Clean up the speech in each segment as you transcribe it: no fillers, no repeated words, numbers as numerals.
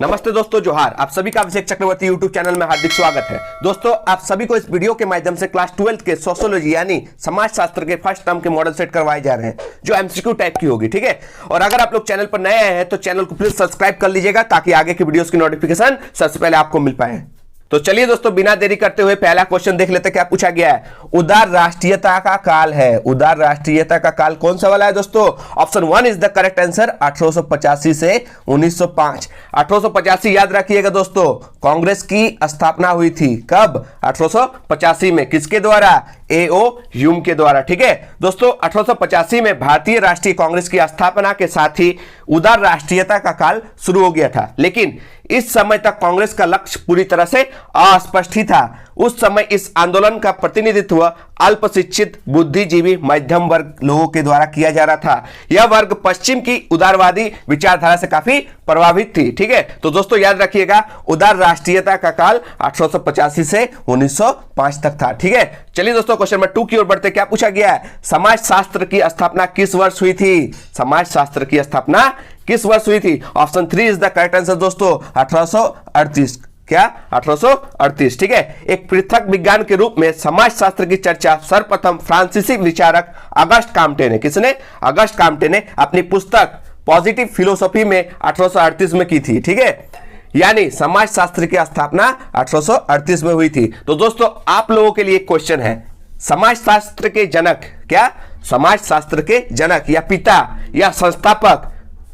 नमस्ते दोस्तों, जोहार। आप सभी का अभिषेक चक्रवर्ती यूट्यूब चैनल में हार्दिक स्वागत है। दोस्तों, आप सभी को इस वीडियो के माध्यम से क्लास 12 के सोशियोलॉजी यानी समाज शास्त्र के फर्स्ट टर्म के मॉडल सेट करवाए जा रहे हैं, जो एमसीक्यू टाइप की होगी। ठीक है, और अगर आप लोग चैनल पर नए आए हैं तो चैनल को प्लीज सब्सक्राइब कर लीजिएगा ताकि आगे की वीडियोस की नोटिफिकेशन सबसे पहले आपको मिल पाए। तो चलिए दोस्तों, बिना देरी करते हुए पहला क्वेश्चन देख लेते हैं। क्या पूछा गया है? उदार राष्ट्रीयता का काल है। उदार राष्ट्रीयता का काल कौन सा वाला है दोस्तों? Option 1 is the correct answer, 1885 से 1905। 1885 याद रखिएगा दोस्तों, कांग्रेस की स्थापना हुई थी। कब? 1885 में। किसके द्वारा? A.O. ह्यूम के द्वारा। ठीक है दोस्तों, 1885 में भारतीय राष्ट्रीय कांग्रेस की स्थापना के साथ ही उदार राष्ट्रीयता का काल शुरू हो गया था, लेकिन इस समय तक कांग्रेस का लक्ष्य पूरी तरह से अस्पष्ट ही था। उस समय इस आंदोलन का प्रतिनिधित्व अल्प शिक्षित, बुद्धिजीवी, मध्यम वर्ग लोगों के द्वारा किया जा रहा था। यह वर्ग पश्चिम की उदारवादी विचारधारा से काफी प्रभावित थी। ठीक है, तो दोस्तों याद रखिएगा, उदार राष्ट्रीयता का काल 1885 से 1905 तक था। ठीक है, चलिए दोस्तों क्वेश्चन नंबर 2 की ओर बढ़ते। क्या पूछा गया है? समाज शास्त्र की स्थापना किस वर्ष हुई थी? समाज शास्त्र की स्थापना किस वर्ष हुई थी? Option 3 is the correct answer दोस्तों, 1838। क्या? 1838। ठीक है, एक पृथक विज्ञान के रूप में समाज शास्त्र की चर्चा सर्वप्रथम फ्रांसीसी विचारक अगस्ट काम्टे ने, किसने? अगस्ट काम्टे ने अपनी पुस्तक पॉजिटिव फिलोसॉफी में 1838 में की थी। ठीक है, यानी समाज शास्त्र की स्थापना 1838 में हुई थी। तो दोस्तों आप लोगों के लिए एक क्वेश्चन है, समाज शास्त्र के जनक, क्या समाज शास्त्र के जनक या पिता या संस्थापक,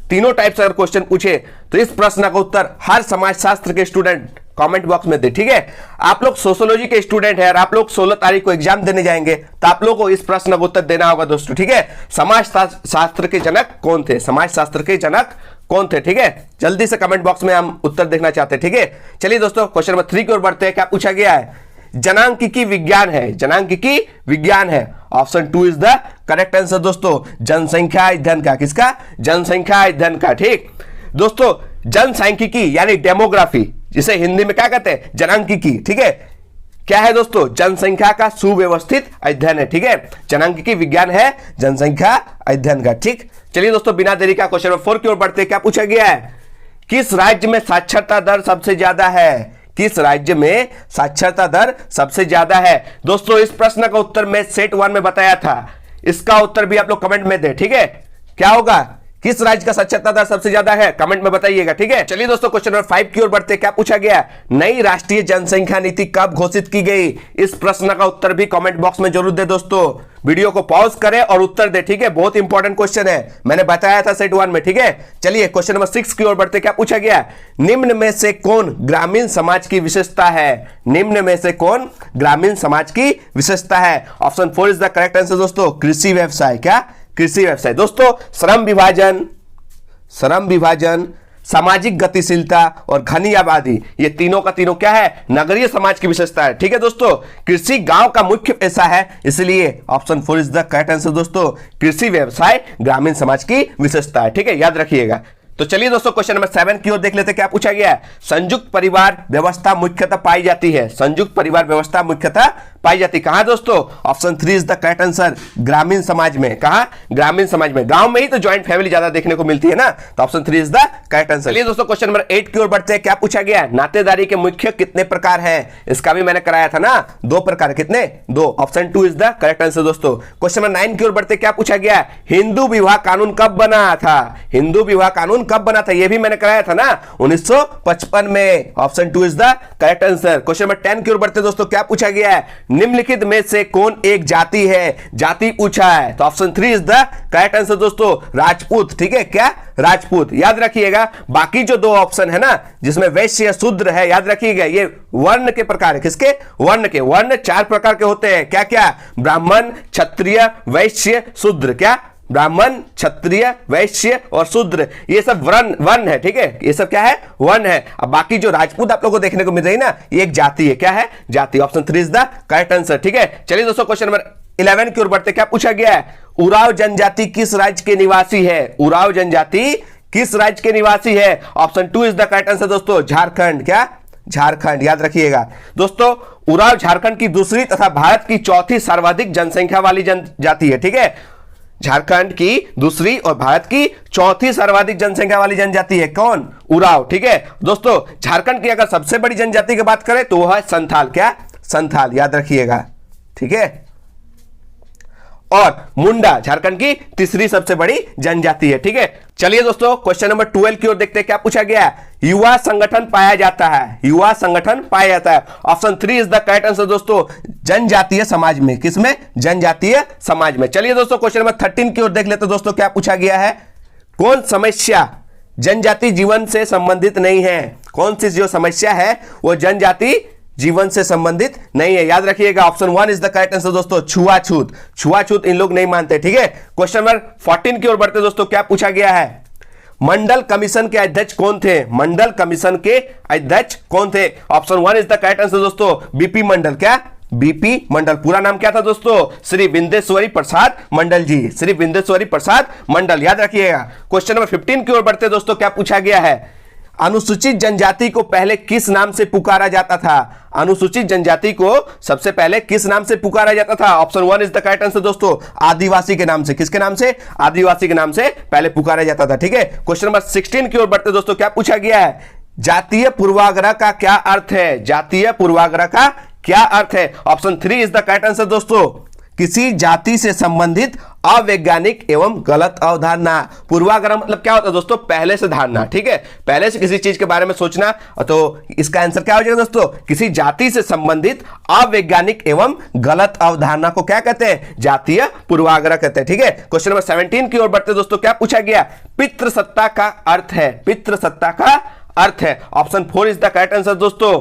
तीनों टाइप से अगर क्वेश्चन पूछे तो इस प्रश्न का उत्तर हर समाज शास्त्र के स्टूडेंट कमेंट बॉक्स में दे। ठीक है, आप लोग सोशियोलॉजी के स्टूडेंट हैं और आप लोग 16 तारीख को एग्जाम देने जाएंगे, तो आप लोगों को इस प्रश्न का उत्तर देना होगा दोस्तों। ठीक है, समाज शास्त्र के जनक कौन थे? समाज शास्त्र के जनक कौन थे? ठीक है, जल्दी से कमेंट बॉक्स में हम उत्तर देखना चाहते हैं। ठीक है, चलिए दोस्तों क्वेश्चन नंबर 3 की ओर बढ़ते हैं। क्या पूछा गया है? जनांकिकी विज्ञान है। जनांकिकी विज्ञान है। Option 2 is the correct answer दोस्तों, जनसंख्या अध्ययन का। किसका? जनसंख्या अध्ययन का। ठीक दोस्तों, जनसांख्यिकी यानी डेमोग्राफी, जिसे हिंदी में क्या कहते हैं? जनांकिकी। ठीक है, क्या है दोस्तों? जनसंख्या का सुव्यवस्थित अध्ययन है। ठीक है, जनांकिकी विज्ञान है जनसंख्या अध्ययन का। ठीक, चलिए दोस्तों बिना देरी का क्वेश्चन नंबर 4 की ओर बढ़ते हैं। क्या पूछा गया है? किस राज्य में साक्षरता दर सबसे ज्यादा है? किस राज्य में साक्षरता दर सबसे ज्यादा है? दोस्तों इस प्रश्न का उत्तर मैं सेट 1 में बताया था, इसका उत्तर भी आप लोग कमेंट में दें। ठीक है, क्या होगा? किस राज्य का साक्षरता दर सबसे ज्यादा है? कमेंट में बताइएगा। ठीक है, चलिए दोस्तों क्वेश्चन नंबर 5 की ओर बढ़ते हैं। क्या पूछा गया? नई राष्ट्रीय जनसंख्या नीति कब घोषित की गई? इस प्रश्न का उत्तर भी कमेंट बॉक्स में जरूर दे दोस्तों। वीडियो को पॉज करें और उत्तर दे। ठीक है, बहुत इंपॉर्टेंट क्वेश्चन है, मैंने बताया था सेट 1 में। ठीक है, चलिए क्वेश्चन नंबर 6 की ओर बढ़ते। क्या पूछा गया? निम्न में से कौन ग्रामीण समाज की विशेषता है? निम्न में से कौन ग्रामीण समाज की विशेषता है? Option 4 is the correct answer दोस्तों, कृषि व्यवसाय। क्या? कृषि व्यवसाय। दोस्तों श्रम विभाजन, सामाजिक गतिशीलता और घनी आबादी, ये तीनों का तीनों क्या है? नगरीय समाज की विशेषता है। ठीक है दोस्तों, कृषि गांव का मुख्य पेशा है, इसलिए option 4 is the correct answer दोस्तों, कृषि व्यवसाय ग्रामीण समाज की विशेषता है। ठीक है, याद रखिएगा। तो चलिए दोस्तों क्वेश्चन नंबर 7 की ओर देख लेते हैं। क्या पूछा गया है? संयुक्त परिवार व्यवस्था मुख्यतः पाई जाती है। संयुक्त परिवार व्यवस्था मुख्यतः पाई जाती है कहां दोस्तों? Option 3 is the correct answer, ग्रामीण समाज में। कहां? ग्रामीण समाज में। गांव में ही तो ज्वाइंट फैमिली ज्यादा देखने को मिलती है ना, तो option 3 is the correct answer. चलिए दोस्तों क्वेश्चन नंबर 8 की ओर बढ़ते हैं। क्या पूछा गया? नातेदारी के मुख्य कितने प्रकार हैं? इसका भी मैंने कराया था ना, 2 प्रकार। कितने? 2। Option 2 is the correct answer दोस्तों। क्वेश्चन नंबर 9 की ओर बढ़ते। क्या पूछा गया? हिंदू विवाह कानून कब बना था? हिंदू विवाह कानून कब बना था? यह भी मैंने कराया था ना, 1955 में। Option 2 is the correct answer. Question number 10 की ओर बढ़ते दोस्तों। क्या पूछा गया है? निम्नलिखित में से कौन एक जाति है? जाति पूछा है, तो option 3 is the correct answer दोस्तों, राजपूत। ठीक है, क्या? राजपूत। याद रखिएगा, बाकी जो 2 ऑप्शन है ना, जिसमें वैश्य शूद्र है, याद रखिएगा ये वर्ण के प्रकार है। किसके? वर्ण के। वर्ण 4 प्रकार के होते हैं। क्या क्या? ब्राह्मण, क्षत्रिय, वैश्य, शूद्र। क्या? ब्राह्मण, क्षत्रिय, वैश्य और शूद्र, ये सब वर्ण है। ठीक है, ये सब क्या है? वर्ण है। अब बाकी जो राजपूत आप लोगों को देखने को मिल रही है ना, ये एक जाति है। क्या है? जाति। Option 3 is the correct answer. ठीक है, चलिए दोस्तों क्वेश्चन नंबर 11 की ओर बढ़ते। क्या पूछा गया है? उरांव जनजाति किस राज्य के निवासी है? उरांव जनजाति किस राज्य के निवासी है? Option 2 is the correct answer दोस्तों, झारखंड। क्या? झारखंड। याद रखिएगा दोस्तों, उरांव झारखंड की दूसरी तथा भारत की चौथी सर्वाधिक जनसंख्या वाली जनजाति है। ठीक है, झारखंड की दूसरी और भारत की चौथी सर्वाधिक जनसंख्या वाली जनजाति है कौन? उरांव। ठीक है दोस्तों, झारखंड की अगर सबसे बड़ी जनजाति की बात करें तो वह है संथाल। क्या? संथाल, याद रखिएगा। ठीक है, और मुंडा झारखंड की तीसरी सबसे बड़ी जनजाति है। ठीक है, चलिए दोस्तों क्वेश्चन नंबर 12 की ओर देखते हैं क्या पूछा गया है। युवा संगठन पाया जाता है, युवा संगठन पाया जाता है। Option 3 is the correct answer दोस्तों, जनजातीय समाज में। किसमें? जनजातीय समाज में। चलिए दोस्तों क्वेश्चन नंबर 13 की ओर देख लेते हैं दोस्तों क्या पूछा गया है। कौन समस्या जनजाति जीवन से संबंधित नहीं है? कौन सी जो समस्या है वो जनजाति जीवन से संबंधित नहीं है? याद रखिएगा option 1 is the correct answer दोस्तों, छुआछूत। छुआछूत इन लोग नहीं मानते। ठीक है, क्वेश्चन नंबर 14 की ओर बढ़ते दोस्तों क्या पूछा गया है। मंडल कमीशन के अध्यक्ष कौन थे? मंडल कमीशन के अध्यक्ष कौन थे? Option 1 is the correct answer दोस्तों, बीपी मंडल। क्या? बीपी मंडल। पूरा नाम क्या था दोस्तों? श्री विंदेश्वरी प्रसाद मंडल जी, श्री विंदेश्वरी प्रसाद मंडल। याद रखिएगा। क्वेश्चन नंबर 15 की ओर बढ़ते दोस्तों क्या पूछा गया है। अनुसूचित जनजाति को पहले किस नाम से पुकारा जाता था? अनुसूचित जनजाति को सबसे पहले किस नाम से पुकारा जाता था? Option 1 is the correct answer दोस्तों, आदिवासी के नाम से। किसके नाम से? आदिवासी के नाम से पहले पुकारा जाता था। ठीक है, क्वेश्चन नंबर 16 की ओर बढ़ते दोस्तों क्या पूछा गया है। जातीय पूर्वाग्रह का क्या अर्थ है? जातीय पूर्वाग्रह का क्या अर्थ है? Option 3 is the correct answer दोस्तों, किसी जाति से संबंधित अवैज्ञानिक एवं गलत अवधारणा। पूर्वाग्रह मतलब क्या होता है दोस्तों? पहले से धारणा। ठीक है, पहले से किसी चीज के बारे में सोचना। तो इसका आंसर क्या हो जाएगा दोस्तों? किसी जाति से संबंधित अवैज्ञानिक एवं गलत अवधारणा को क्या कहते हैं? जातीय पूर्वाग्रह कहते हैं। ठीक है, क्वेश्चन नंबर 17 की ओर बढ़ते दोस्तों क्या पूछा गया। पितृसत्ता का अर्थ है, पितृसत्ता का अर्थ है। Option 4 is the correct answer दोस्तों,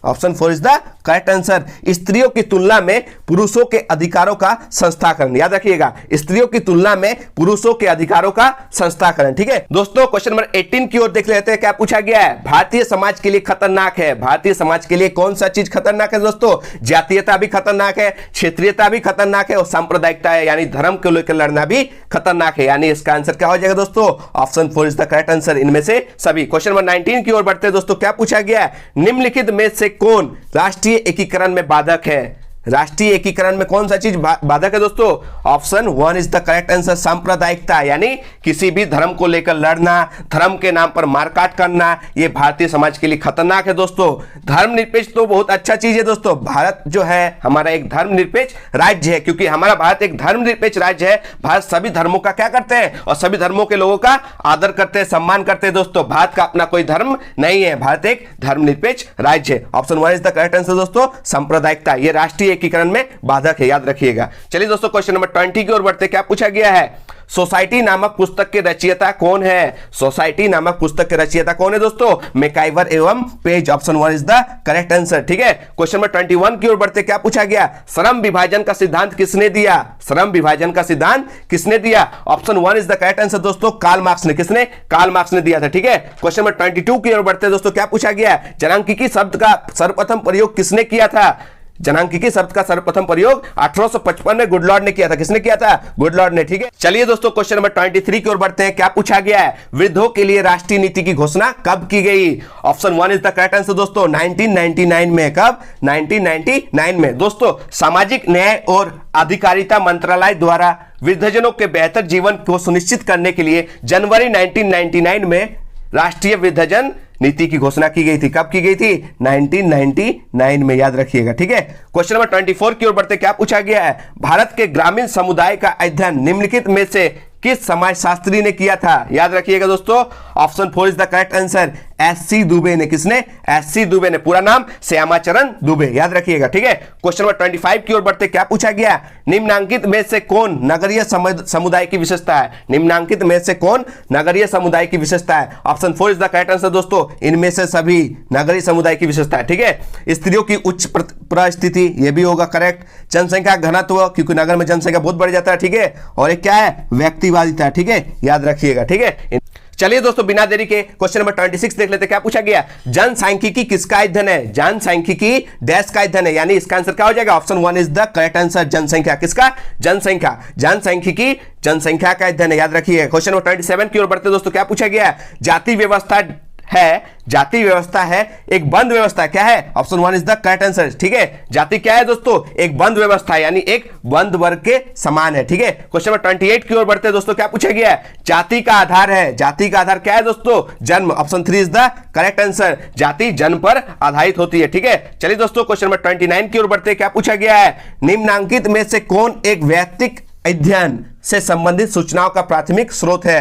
option 4 is the correct answer, स्त्रियों की तुलना में पुरुषों के अधिकारों का संस्थाकरण। याद रखिएगा, स्त्रियों की तुलना में पुरुषों के अधिकारों का संस्थाकरण। ठीक है दोस्तों, क्वेश्चन नंबर 18 की ओर देख लेते हैं क्या पूछा गया है। भारतीय समाज के लिए खतरनाक है, भारतीय समाज के लिए कौन सा चीज खतरनाक है दोस्तों? जातीयता भी खतरनाक है, क्षेत्रीयता भी खतरनाक है, और सांप्रदायिकता है यानी धर्म को लेकर लड़ना भी खतरनाक है। यानी इसका आंसर क्या हो जाएगा दोस्तों? Option 4 is the correct answer, इनमें से सभी। क्वेश्चन नंबर 19 की ओर बढ़ते हैं दोस्तों क्या पूछा गया है। निम्नलिखित में से कौन राष्ट्रीय एकीकरण में बाधक है? राष्ट्रीय एकीकरण में कौन सा चीज बाधक है दोस्तों? Option 1 is the correct answer, सांप्रदायिकता यानी किसी भी धर्म को लेकर लड़ना, धर्म के नाम पर मारकाट करना, यह भारतीय समाज के लिए खतरनाक है दोस्तों। धर्मनिरपेक्ष तो बहुत अच्छा चीज है दोस्तों। भारत जो है हमारा एक धर्मनिरपेक्ष राज्य है, क्योंकि हमारा भारत एक धर्मनिरपेक्ष राज्य है। भारत सभी धर्मों का क्या करते हैं? और सभी धर्मों के लोगों का आदर करते हैं, सम्मान करते हैं दोस्तों। भारत का अपना कोई धर्म नहीं है, भारत एक धर्मनिरपेक्ष राज्य है। Option 1 is the correct answer दोस्तों, सांप्रदायिकता यह राष्ट्रीय एकीकरण में बाधक है, याद रखिएगा। चलिए दोस्तों क्वेश्चन नंबर 20 की ओर बढ़ते क्या पूछा गया है। सोसाइटी नामक पुस्तक के रचयिता कौन है? सोसाइटी नामक पुस्तक के रचयिता कौन है दोस्तों? मैकाइवर एवं page. Option 1 is the correct answer. ठीक है, क्वेश्चन नंबर 21 की ओर बढ़ते क्या पूछा गया। श्रम विभाजन का सिद्धांत किसने दिया? श्रम विभाजन का सिद्धांत किसने दिया? Option 1 is the correct answer दोस्तों, कार्ल मार्क्स ने। किसने? कार्ल मार्क्स ने दिया था। ठीक है, क्वेश्चन नंबर 22 की ओर बढ़ते दोस्तों क्या पूछा गया। जनांकिकी शब्द का सर्वप्रथम प्रयोग किसने किया था? जनांकिकी शब्द का सर्वप्रथम प्रयोग 1855 में गुडलॉर्ड ने किया था। किसने किया था? गुडलॉर्ड ने। ठीक है, चलिए दोस्तों क्वेश्चन नंबर 23 की ओर बढ़ते हैं क्या पूछा गया है। वृद्धों के लिए राष्ट्रीय नीति की घोषणा कब की गई? Option 1 is the correct answer दोस्तों, 1999 में। कब? 1999 में दोस्तों। सामाजिक न्याय और अधिकारिता मंत्रालय द्वारा वृद्धजनों के बेहतर जीवन को सुनिश्चित करने के लिए जनवरी 1999 में राष्ट्रीय वृद्धजन नीति की घोषणा की गई थी। कब की गई थी? 1999 में, याद रखिएगा। ठीक है, क्वेश्चन नंबर 24 की ओर बढ़ते क्या पूछा गया है। भारत के ग्रामीण समुदाय का अध्ययन निम्नलिखित में से किस समाजशास्त्री ने किया था? याद रखिएगा दोस्तों, option 4 is the correct answer, SC Dubey ने। किसने? एससी दुबे ने। पूरा नाम श्यामाचरण दुबे, याद रखिएगा। ठीक है, क्वेश्चन नंबर 25 की ओर बढ़ते क्या पूछा गया। निम्नांकित में से कौन नगरीय समुदाय की विशेषता है? निम्नांकित में से कौन नगरीय समुदाय की विशेषता है? Option 4 is the correct answer दोस्तों, इनमें से सभी नगरीय समुदाय की विशेषता है। ठीक है, स्त्रियों की उच्च परिस्थिति, यह भी होगा करेक्ट। जनसंख्या घनत्व, क्योंकि नगर में जनसंख्या बहुत बढ़ जाता है। ठीक है, और एक क्या है? व्यक्तिवादिता। ठीक है, याद रखिएगा। ठीक है, चलिए दोस्तों बिना देरी के क्वेश्चन नंबर 26 देख लेते क्या पूछा गया। जनसांख्यिकी किसका अध्ययन है? जनसांख्यिकी डैश का अध्ययन है, यानी इसका आंसर क्या हो जाएगा? Option 1 is the correct answer, जनसंख्या। किसका? जनसंख्या। जनसांख्यिकी जनसंख्या का अध्ययन है, याद रखिए। क्वेश्चन नंबर 27 की ओर बढ़ते दोस्तों क्या पूछा गया। जाति व्यवस्था है, जाति व्यवस्था है, एक बंद व्यवस्था। क्या है? Option 1 is the correct answer. ठीक है, जाति क्या है दोस्तों? एक बंद व्यवस्था है, यानी एक बंद वर्ग के समान है। ठीक है, क्वेश्चन नंबर 28 की ओर बढ़ते हैं दोस्तों। क्या पूछा गया है? जाति का आधार है, जाति का आधार क्या है दोस्तों? जन्म। Option 3 is the correct answer. जाति जन्म पर आधारित होती है। ठीक है, चलिए दोस्तों क्वेश्चन नंबर 29 की ओर बढ़ते हैं। क्या पूछा गया है? निम्नांकित में से कौन एक वैयक्तिक अध्ययन से संबंधित सूचनाओं का प्राथमिक स्रोत है?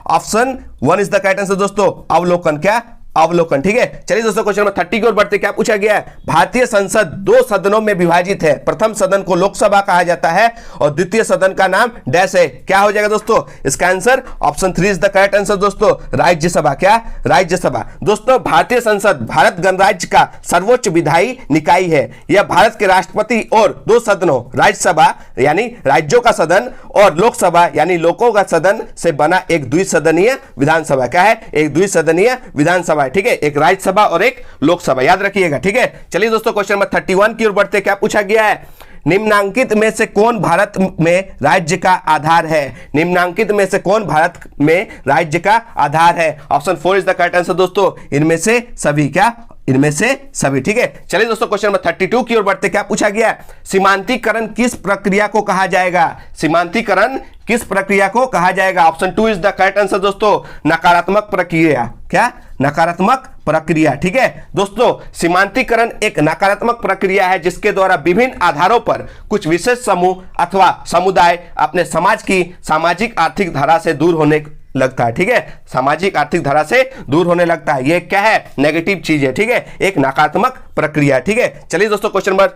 Option 1 is the correct answer दोस्तों, अवलोकन। क्या? अवलोकन। ठीक है, चलिए दोस्तों क्वेश्चन नंबर 30 की ओर बढ़ते। क्या पूछा गया है? भारतीय संसद 2 सदनों में विभाजित है। प्रथम सदन को लोकसभा कहा जाता है और द्वितीय सदन का नाम डैश है। क्या हो जाएगा दोस्तों इसका answer? Option 3 is the correct answer दोस्तों, राज्यसभा। क्या? राज्यसभा। दोस्तों भारतीय संसद भारत गणराज्य का सर्वोच्च विधायी निकाय है। यह भारत के राष्ट्रपति और 2 सदनों, राज्यसभा यानी राज्यों का सदन और लोकसभा यानी लोगों का सदन से बना एक द्विसदनीय विधानसभा। क्या है? एक द्विसदनीय विधानसभा। ठीक है, एक राज्यसभा और एक लोकसभा, याद रखिएगा। ठीक है, चलिए दोस्तों क्वेश्चन नंबर 31 की ओर बढ़ते। क्या पूछा गया है? निम्नांकित में से कौन भारत में राज्य का आधार है? निम्नांकित में से कौन भारत में राज्य का आधार है? Option 4 is the correct answer दोस्तों, इनमें से सभी। क्या? इनमें से सभी। ठीक है, चलिए दोस्तों क्वेश्चन नंबर 32 की ओर बढ़ते। क्या पूछा गया? सीमांतीकरण किस प्रक्रिया को कहा जाएगा? सीमांतीकरण किस प्रक्रिया को कहा जाएगा? Option 2 is the correct answer दोस्तों, नकारात्मक प्रक्रिया। क्या? नकारात्मक प्रक्रिया। ठीक है दोस्तों, सीमांतीकरण एक नकारात्मक प्रक्रिया है जिसके द्वारा विभिन्न आधारों पर कुछ विशेष समूह अथवा समुदाय अपने समाज की सामाजिक आर्थिक धारा से दूर होने लगता है। ठीक है, सामाजिक आर्थिक धारा से दूर होने लगता है। ये क्या है? नेगेटिव चीज है। ठीक है, एक नकारात्मक प्रक्रिया। ठीक है, चलिए दोस्तों क्वेश्चन नंबर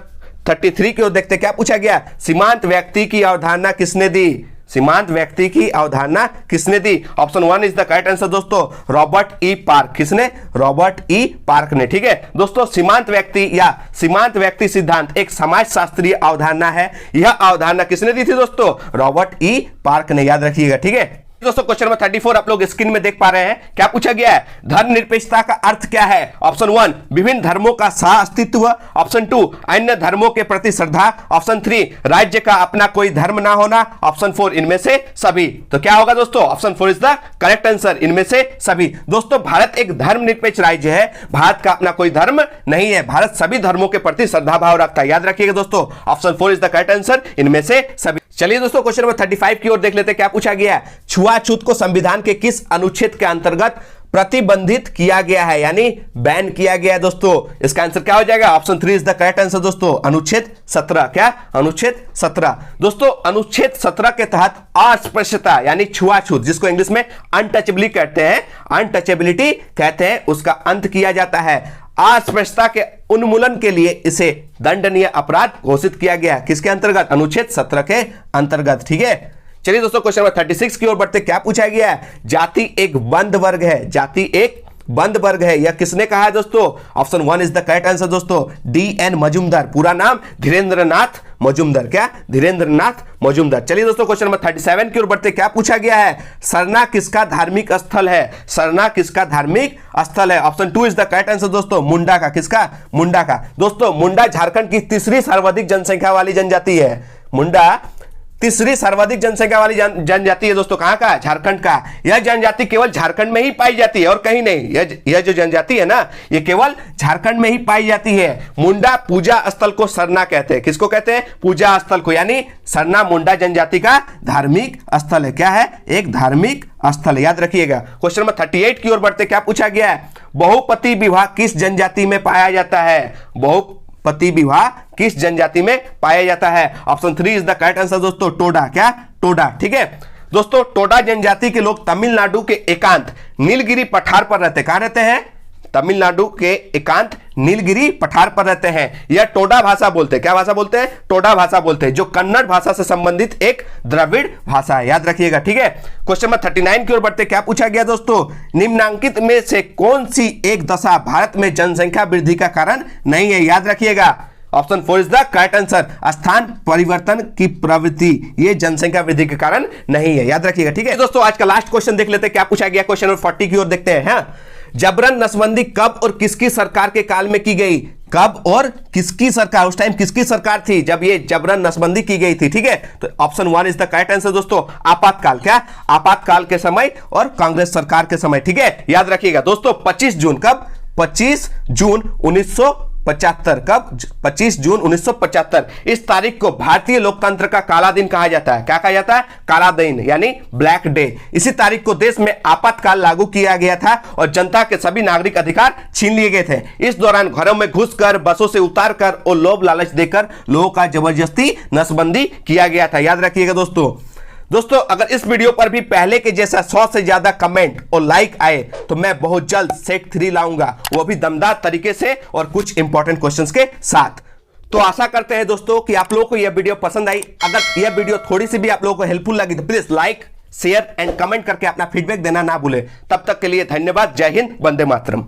33 की ओर देखते। क्या पूछा गया? सीमांत व्यक्ति की अवधारणा किसने दी? सीमांत व्यक्ति की अवधारणा किसने दी? Option 1 is the correct answer दोस्तों, रॉबर्ट ई पार्क। किसने? रॉबर्ट ई पार्क ने। ठीक है दोस्तों, सीमांत व्यक्ति या सीमांत व्यक्ति सिद्धांत एक समाजशास्त्रीय अवधारणा है। यह अवधारणा किसने दी थी दोस्तों? रॉबर्ट ई पार्क ने, याद रखिएगा। ठीक है दोस्तों, क्वेश्चन नंबर 34 आप लोग स्क्रीन में देख पा रहे हैं। क्या पूछा गया है? धर्मनिरपेक्षता का अर्थ क्या है? ऑप्शन 1 विभिन्न धर्मों का सह अस्तित्व। ऑप्शन 2 अन्य धर्मों के प्रति श्रद्धा। ऑप्शन 3 राज्य का अपना कोई धर्म ना होना। ऑप्शन 4 इनमें से सभी। तो क्या होगा दोस्तों? Option 4 is the correct answer, इनमें से सभी। दोस्तों भारत एक धर्मनिरपेक्ष राज्य है, भारत का अपना कोई धर्म नहीं है, भारत सभी धर्मों के प्रति श्रद्धा भाव रखता है। याद रखिएगा दोस्तों, option 4 is the correct answer, इनमें से सभी। चलिए दोस्तों क्वेश्चन नंबर 35 की ओर देख लेते हैं। क्या पूछा गया है? छुआछूत को संविधान के किस अनुच्छेद के अंतर्गत प्रतिबंधित किया गया है, यानी बैन किया गया है दोस्तों? इसका आंसर क्या हो जाएगा? Option 3 is the correct answer दोस्तों, अनुच्छेद 17। क्या? अनुच्छेद 17। दोस्तों अनुच्छेद 17 के तहत अस्पृश्यता यानी छुआछूत, जिसको इंग्लिश में अनटचेबिलिटी कहते हैं, अनटचेबिलिटी कहते हैं, उसका अंत किया जाता है। अस्पृश्यता के उन्मूलन के लिए इसे दंडनीय अपराध घोषित किया गया। किसके अंतर्गत? अनुच्छेद 17 के अंतर्गत। ठीक है, चलिए दोस्तों क्वेश्चन नंबर 36 की ओर बढ़ते। क्या पूछा गया है? जाति एक बंद वर्ग है, जाति एक बंद वर्ग है, यह किसने कहा है दोस्तों? Option 1 is the correct answer दोस्तों, D.N. मजूमदार। पूरा नाम धीरेन्द्रनाथ मजूमदार। क्या? धीरेन्द्रनाथ मजूमदार। चलिए दोस्तों क्वेश्चन नंबर 37 की ओर बढ़ते। क्या पूछा गया है? सरना किसका धार्मिक स्थल है? सरना किसका धार्मिक स्थल है? Option 2 is the correct answer दोस्तों, मुंडा का। किसका? मुंडा का। दोस्तों मुंडा झारखंड की तीसरी सर्वाधिक जनसंख्या वाली जनजाति है। मुंडा तीसरी सर्वाधिक जनसंख्या वाली जनजाति है दोस्तों। कहां का? झारखंड का। यह जनजाति केवल झारखंड में ही पाई जाती है और कहीं नहीं। यह जो जनजाति है ना, यह केवल झारखंड में ही पाई जाती है। मुंडा पूजा स्थल को सरना कहते हैं। किसको कहते हैं? पूजा स्थल को, यानी सरना मुंडा जनजाति का धार्मिक स्थल है। क्या है? एक धार्मिक स्थल, याद रखिएगा। क्वेश्चन नंबर 38 की ओर बढ़ते। क्या पूछा गया है? बहुपति विवाह किस जनजाति में पाया जाता है? बहुपति विवाह किस जनजाति में पाया जाता है? Option 3 is the correct answer दोस्तों, टोडा। क्या? टोडा। ठीक है दोस्तों, टोडा जनजाति के लोग तमिलनाडु के एकांत नीलगिरी पठार पर रहते। कहां रहते हैं? तमिलनाडु के एकांत नीलगिरी पठार पर रहते हैं। यह टोडा भाषा बोलते हैं। क्या भाषा बोलते हैं? टोडा भाषा बोलते हैं, जो कन्नड़ भाषा से संबंधित एक द्रविड़ भाषा है। याद रखिएगा। ठीक है, क्वेश्चन नंबर 39 की ओर बढ़ते। क्या पूछा गया दोस्तों? निम्नांकित में से कौन सी एक दशा भारत में जनसंख्या वृद्धि का कारण नहीं है? याद रखिएगा, option 4 is the correct answer, स्थान परिवर्तन की प्रवृत्ति, ये जनसंख्या वृद्धि के कारण नहीं है। याद रखिएगा। ठीक है दोस्तों, आज का लास्ट क्वेश्चन देख लेते हैं। क्या पूछा गया? क्वेश्चन नंबर 40 की ओर देखते हैं। जबरन नसबंदी कब और किसकी सरकार के काल में की गई? कब और किसकी सरकार, उस टाइम किसकी सरकार थी जब ये जबरन नसबंदी की गई थी? ठीक है, तो option 1 is the correct answer दोस्तों। आपातकाल, क्या आपातकाल के समय और कांग्रेस सरकार के समय। ठीक है, याद रखिएगा दोस्तों। 25 जून कब? 25 जून 1975। कब? 25 जून 1975। इस तारीख को भारतीय लोकतंत्र का काला दिन कहा जाता है। क्या कहा जाता है? काला दिन, यानी ब्लैक डे। इसी तारीख को देश में आपातकाल लागू किया गया था और जनता के सभी नागरिक अधिकार छीन लिए गए थे। इस दौरान घरों में घुसकर, बसों से उतारकर और लोभ लालच देकर लोगों का जबरदस्ती नसबंदी किया गया था। याद रखिएगा दोस्तों, अगर इस वीडियो पर भी पहले के जैसा 100 से ज्यादा कमेंट और लाइक आए तो मैं बहुत जल्द सेट 3 लाऊंगा, वो भी दमदार तरीके से और कुछ इंपॉर्टेंट क्वेश्चंस के साथ। तो आशा करते हैं दोस्तों कि आप लोगों को यह वीडियो पसंद आई। अगर यह वीडियो थोड़ी सी भी आप लोगों को हेल्पफुल लगी तो please like, share and comment करके अपना फीडबैक देना ना भूले। तब तक के लिए धन्यवाद। जय हिंद, वंदे मातरम।